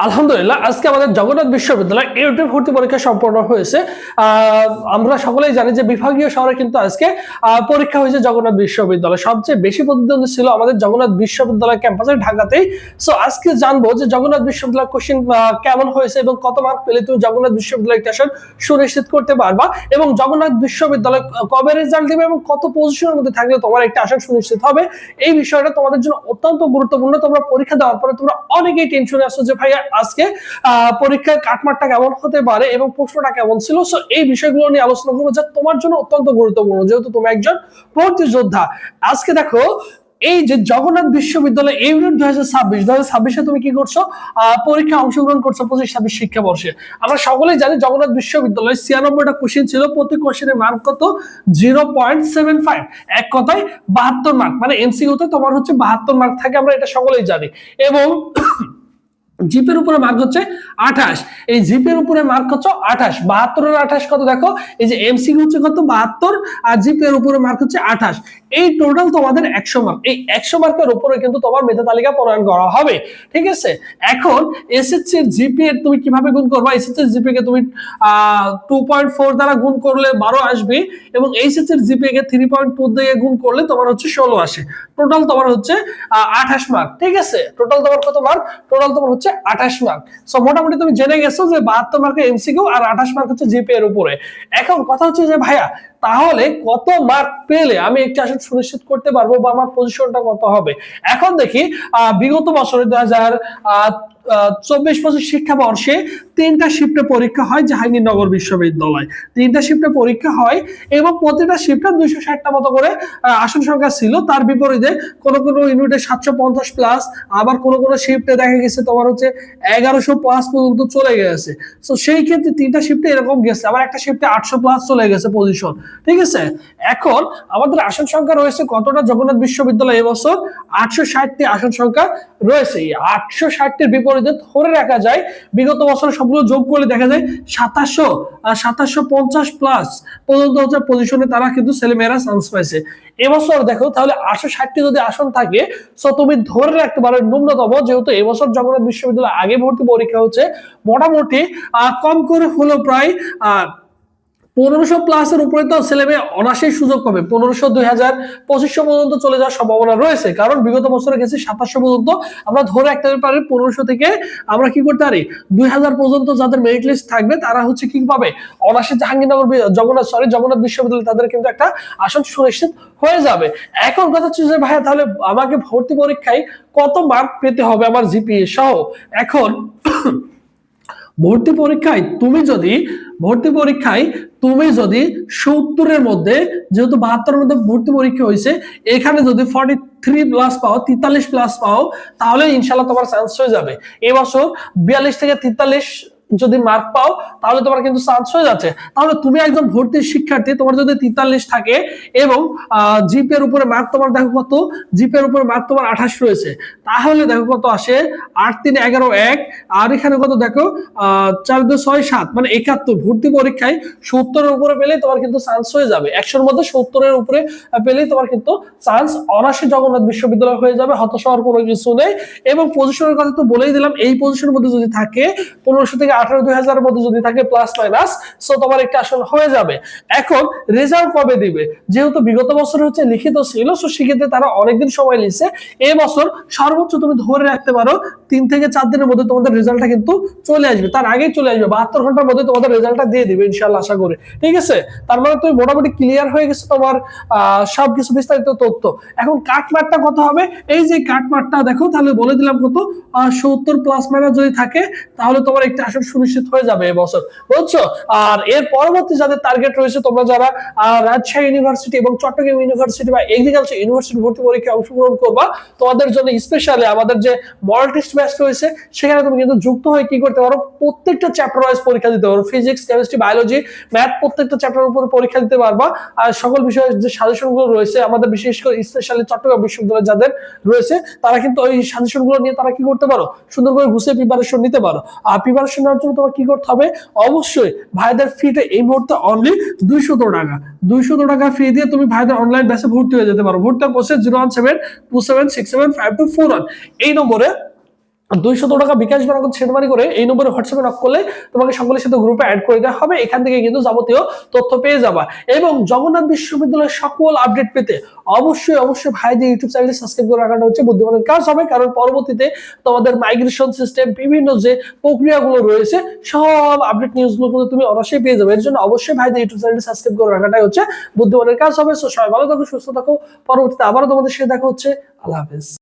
আলহামদুলিল্লাহ আজকে আমাদের জগন্নাথ বিশ্ববিদ্যালয় ইউটিউব ভর্তি পরীক্ষা সম্পন্ন হয়েছে। আমরা সকলেই জানি যে বিভাগীয় শহরে কিন্তু আজকে পরীক্ষা হয়েছে জগন্নাথ বিশ্ববিদ্যালয়। সবচেয়ে বেশি প্রতিদ্বন্দ্বী ছিল আমাদের জগন্নাথ বিশ্ববিদ্যালয় ক্যাম্পাসের ঢাকাতেই। সো আজকে জানবো যে জগন্নাথ বিশ্ববিদ্যালয় কোশ্চেন কেমন হয়েছে এবং কত মার্ক পেলে তুমি জগন্নাথ বিশ্ববিদ্যালয় আসন সুনিশ্চিত করতে পারবা, এবং জগন্নাথ বিশ্ববিদ্যালয় কবে রেজাল্ট দেবে এবং কত পজিশনের মধ্যে থাকলে তোমার একটা আসন সুনিশ্চিত হবে। এই বিষয়টা তোমাদের জন্য অত্যন্ত গুরুত্বপূর্ণ। তোমরা পরীক্ষা দেওয়ার পরে তোমরা অনেকেই টেনশনে আসছো যে ভাইয়া আজকে পরীক্ষার কাটমার্কটা কেমন হতে পারে এবং প্রশ্নটা কেমন ছিল। সো এই বিষয়গুলো নিয়ে আলোচনা করবো যা তোমার জন্য অত্যন্ত গুরুত্বপূর্ণ, যেহেতু তুমি একজন ভর্তি যোদ্ধা। আজকে দেখো, এই যে জগন্নাথ বিশ্ববিদ্যালয় ইউনিট 2026 তুমি কি করছো, পরীক্ষা অংশগ্রহণ করছো 25-26 শিক্ষাবর্ষে। আমরা সকলেই জানি জগন্নাথ বিশ্ববিদ্যালয় 96টা কোশ্চেন ছিল, প্রতি কোশ্চেনের মার্ক কত 0.75, এক কথায় 72 মার্ক, মানে এমসিকিউতে তোমার হচ্ছে 72 মার্ক থাকে, আমরা এটা সকলেই জানি। এবং জিপের উপরে মার্ক হচ্ছে 28, এই জিপের উপরে মার্ক হচ্ছে 28, 72 এর 28 কত দেখো, এই যে এমসিকিউ হচ্ছে কত 72 আর জিপের উপরে মার্ক হচ্ছে 28, এই টোটাল তোমাদের 100 মার্ক। এই 100 মার্কের উপরে কিন্তু তোমার মেধা তালিকা প্রণয়ন করা হবে, ঠিক আছে। এখন এসএসসি এর জিপি এর তুমি কিভাবে গুণ করবা, এসএসসি এর জিপি কে তুমি 2.4 দ্বারা গুণ করলে 12 আসবে, এবং এইচএসসি এর জিপি কে 3.2 দিয়ে গুণ করলে তোমার হচ্ছে 16 আসে। টোটাল তোমার হচ্ছে 28 মার্ক, ঠিক আছে। টোটাল তোমার কত মার্ক, টোটাল তোমার হচ্ছে 28 মার্ক। সো মোটামুটি তুমি জেনে গেছো যে 72 মার্কের এমসিকিউ আর 28 মার্ক হচ্ছে জিপি এর উপরে। এখন কথা হচ্ছে যে ভাইয়া তাহলে কত মার্ক পেলে আমি একটি আসন সুনিশ্চিত করতে পারবো বা আমার পজিশনটা কত হবে। এখন দেখি বিগত বছরে 2024-25 শিক্ষাবর্ষে 3টা শিফটে পরীক্ষা হয় জাহাঙ্গীরনগর বিশ্ববিদ্যালয়, 3টা শিফটে পরীক্ষা হয় এবং প্রতিটা শিফটে 260টা মতো করে আসন সংখ্যা ছিল। তার বিপরীতে কোন কোন ইউনিটে 750 প্লাস, আবার কোন কোন শিফটে দেখা গেছে তোমার হচ্ছে 1100 প্লাস পর্যন্ত চলে গেছে। তো সেই ক্ষেত্রে 3টা শিফটে এরকম গেছে, আবার একটা শিফটে 800 প্লাস চলে গেছে পজিশন, ঠিক আছে। এখন আমাদের আসন সংখ্যা রয়েছে কতটা জগন্নাথ বিশ্ববিদ্যালয় এবছর 860টি আসন সংখ্যা রয়েছে। এই 860টির বিপরীতে ধরে রাখা যায় বিগত বছর সবগুলো যোগ করলে দেখা যায় 2750 প্লাস পর্যন্ত হচ্ছে পজিশনে তারা কিন্তু ছেলেমেয়েরা চান্স পাইছে এবছর। দেখো তাহলে 860টি যদি আসন থাকে, সো তুমি ধরে রাখতে পারো ন্যূনতম, যেহেতু এবছর জগন্নাথ বিশ্ববিদ্যালয় আগে ভর্তি পরীক্ষা হচ্ছে, মোটামুটি কম করে হলো প্রায় 1500 প্লাসের উপরে তো ছেলে মেয়ে অনায়াসেই সুযোগ পাবে। 1500, 2000, 2500 পর্যন্ত চলে যাওয়ার সম্ভাবনা রয়েছে, কারণ বিগত বছরে গেছে 2700 পর্যন্ত। আমরা ধরে রাখতে পারি 1500 থেকে আমরা কি করতে পারি 2000 পর্যন্ত যাদের মেরিট লিস্ট থাকবে তারা হচ্ছে কি পাবে, অনায়াসে জাহাঙ্গীরনগর জগন্নাথ বিশ্ববিদ্যালয় তাদের কিন্তু একটা আসন সুনিশ্চিত হয়ে যাবে। এখন কথা হচ্ছে যে ভাইয়া তাহলে আমাকে ভর্তি পরীক্ষায় কত মার্ক পেতে হবে আমার জিপিএ সহ। এখন ভর্তি পরীক্ষায় তুমি যদি 70-এর মধ্যে, যেহেতু 72-এর মধ্যে ভর্তি পরীক্ষা হয়েছে, এখানে যদি 43 প্লাস পাও, 43 প্লাস পাও, তাহলে ইনশাল্লাহ তোমার চান্স হয়ে যাবে। এবছর 42 থেকে 43 যদি মার্ক পাও তাহলে তোমার কিন্তু চান্স হয়ে যাচ্ছে। তাহলে তুমি একজন ভর্তি শিক্ষার্থী, তোমার যদি 43 থাকে এবং জিপি এর উপরে মার্ক তোমার দেখো কত, জিপি এর উপরে মার্ক তোমার 28 রয়েছে, তাহলে দেখো কত আসে 8 3 11 1, আর এখানে কত দেখো 4 2 6 7, মানে 71। ভর্তি পরীক্ষায় 70-এর উপরে পেলে তোমার কিন্তু চান্স হয়ে যাবে, 100-এর মধ্যে 70-এর উপরে পেলেই তোমার কিন্তু চান্স অনায়াসে জগন্নাথ বিশ্ববিদ্যালয় হয়ে যাবে, হতাশ হওয়ার কোনো কিছু নেই। এবং পজিশনের কথা তো বলেই দিলাম, এই পজিশনের মধ্যে যদি থাকে 1500 থেকে 18-2000 এর মধ্যে যদি থাকে প্লাস মাইনাস, সো তোমার একটা আসন হয়ে যাবে। এখন রেজাল্ট কবে দিবে, যেহেতু বিগত বছর হচ্ছে লিখিত ছিল, সো সেক্ষেত্রে তারা অনেকদিন সময় নিচ্ছে। এই বছর সর্বোচ্চ তুমি ধরে রাখতে পারো 3 থেকে 4 দিনের মধ্যে তোমাদের রেজাল্টটা কিন্তু চলে আসবে, তার আগেই চলে আসবে, 72 ঘন্টার মধ্যে তোমাদের রেজাল্টটা দিয়ে দিবে ইনশাআল্লাহ, আশা করি, ঠিক আছে। তার মানে তুমি মোটামুটি ক্লিয়ার হয়ে গেছে তোমার সবকিছু বিস্তারিত তথ্য। এখন কাটমার্কটা কত হবে, এই যে কাটমার্কটা দেখো, তাহলে বলে দিলাম কত 70 প্লাস মাইনাস যদি থাকে তাহলে তোমার একটা আসন সুনিশ্চিত হয়ে যাবে এবছর, বুঝছো। আর এর পরবর্তী যাদের টার্গেট রয়েছে, তোমরা যারা রাজশাহী ইউনিভার্সিটি এবং চট্টগ্রাম ইউনিভার্সিটি বা এগ্রিকালচার ইউনিভার্সিটি ভর্তি পরীক্ষায় অংশগ্রহণ করবা, তোমাদের জন্য স্পেশালি আমাদের যে মডেল টেস্ট ব্যাচ রয়েছে সেখানে তুমি কিন্তু যুক্ত হয়ে কি করতে পারো, প্রত্যেকটা চ্যাপ্টার ওয়াইজ পরীক্ষা দিতে পারো, ফিজিক্স, কেমিস্ট্রি, বায়োলজি, ম্যাথ, প্রত্যেকটা চ্যাপ্টারের উপর পরীক্ষা দিতে পারবা। আর সকল বিষয়ের যে সাজেশনগুলো রয়েছে আমাদের, বিশেষ করে স্পেশালি চট্টগ্রাম বিশ্ববিদ্যালয় যাদের রয়েছে, তারা কিন্তু ওই সাজেশনগুলো নিয়ে তারা কি করতে পারো, সুন্দর করে গুছিয়ে প্রিপারেশন নিতে পারো। আর প্রিপারেশন নেওয়ার জন্য তোমার কি করতে হবে, অবশ্যই ভাইদের ফিতে এই মুহূর্তে অনলি 200 টাকা ফি দিয়ে তুমি ভাইদের অনলাইন ব্যাচে ভর্তি হয়ে যেতে পারো। ভর্তির প্রসেস 01727675241, এই নম্বরে 200 টাকা বিকাশ বা নগদ সেন্ড করে এই নম্বরে হোয়াটসঅ্যাপে নক করলে তোমাকে সকলের সাথে গ্রুপে অ্যাড করে দেওয়া হবে। এখান থেকে কিন্তু যাবতীয় তথ্য পেয়ে যাবা। এবং জগন্নাথ বিশ্ববিদ্যালয়ের সকল আপডেট পেতে অবশ্যই ভাইদের ইউটিউব চ্যানেলটি সাবস্ক্রাইব করে রাখাটা হচ্ছে বুদ্ধিমানের কাজ হবে, কারণ পরবর্তীতে তোমাদের মাইগ্রেশন সিস্টেম বিভিন্ন যে প্রক্রিয়াগুলো রয়েছে সব আপডেট নিউজগুলো কিন্তু তুমি অবশ্যই পেয়ে যাবে। এর জন্য অবশ্যই ভাইদের ইউটিউব চ্যানেলটি সাবস্ক্রাইব করে রাখাটাই হচ্ছে বুদ্ধিমানের কাজ হবে। সো সবাই ভালো থাকো, সুস্থ থাকো। পরবর্তীতে আবারও তোমাদের সাথে দেখা হচ্ছে। আল্লাহ হাফেজ।